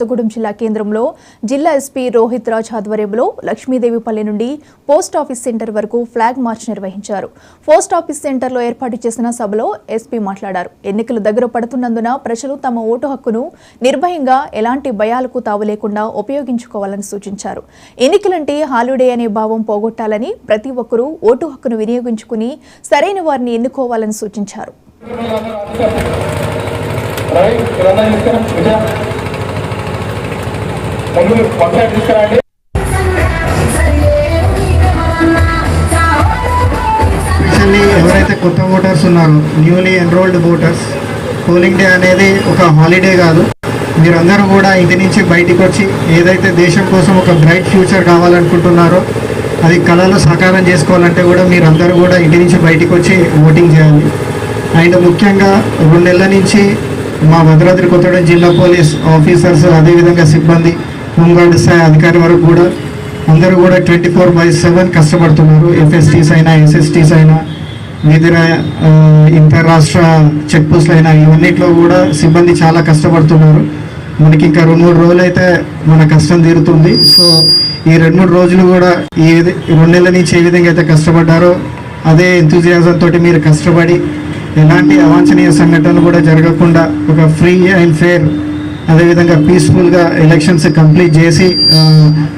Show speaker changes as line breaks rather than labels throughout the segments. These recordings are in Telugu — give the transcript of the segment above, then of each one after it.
కొత్తగూడెం జిల్లా కేంద్రంలో జిల్లా ఎస్పీ రోహిత్ రాజ్ ఆధ్వర్యంలో లక్ష్మీదేవిపల్లి నుండి పోస్ట్ ఆఫీస్ సెంటర్ వరకు ఫ్లాగ్ మార్చ్ నిర్వహించారు. పోస్ట్ ఆఫీస్ సెంటర్లో ఏర్పాటు చేసిన సభలో ఎస్పీ మాట్లాడారు. ఎన్నికలు దగ్గర పడుతున్నందున ప్రజలు తమ ఓటు హక్కును నిర్భయంగా ఎలాంటి భయాలకు తావు లేకుండా ఉపయోగించుకోవాలని సూచించారు. ఎన్నికలంటే హాలిడే అనే భావం పోగొట్టాలని, ప్రతి ఒక్కరూ ఓటు హక్కును వినియోగించుకుని సరైన వారిని ఎన్నుకోవాలని సూచించారు.
ఎవరైతే కొత్త ఓటర్స్ ఉన్నారో, newly enrolled voters, polling day అనేది ఒక హాలిడే కాదు. మీరందరూ కూడా ఇంటి నుంచి బయటికి వచ్చి ఏదైతే దేశం కోసం ఒక బ్రైట్ ఫ్యూచర్ కావాలనుకుంటున్నారో అది కళలో సాకారం చేసుకోవాలంటే కూడా మీరందరూ కూడా ఇంటి నుంచి బయటికి వచ్చి ఓటింగ్ చేయాలి. అండ్ ముఖ్యంగా 2 నెలల నుంచి మా భద్రాద్రి కొత్తగూడెం జిల్లా పోలీస్ ఆఫీసర్స్, అదేవిధంగా సిబ్బంది, హోంగార్డ్ స్థాయి అధికారి వరకు కూడా అందరూ కూడా 24/7 కష్టపడుతున్నారు. ఎఫ్ఎస్టీస్ అయినా, ఎస్ఎస్టీస్ అయినా, వివిధ ఇంటర్ రాష్ట్ర చెక్ పోస్టులు అయినా, ఇవన్నిట్లో కూడా సిబ్బంది చాలా కష్టపడుతున్నారు. మనకి ఇంకా 2-3 రోజులు అయితే మన కష్టం తీరుతుంది. సో ఈ 2-3 రోజులు కూడా ఈ 2 నెలల నుంచి ఏ విధంగా అయితే కష్టపడ్డారో అదే ఎంతూజియాజం తోటి మీరు కష్టపడి ఎలాంటి అవాంఛనీయ సంఘటనలు కూడా జరగకుండా ఒక ఫ్రీ అండ్ ఫెయిర్, అదేవిధంగా పీస్ఫుల్గా ఎలక్షన్స్ కంప్లీట్ చేసి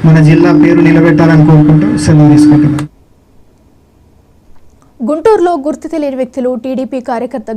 మన జిల్లా పేరు నిలబెట్టాలని కోరుకుంటూ సెలవు తీసుకుంటున్నాను.
గుంటూరులో గుర్తు తెలియని వ్యక్తులు టీడీపీ కార్యకర్త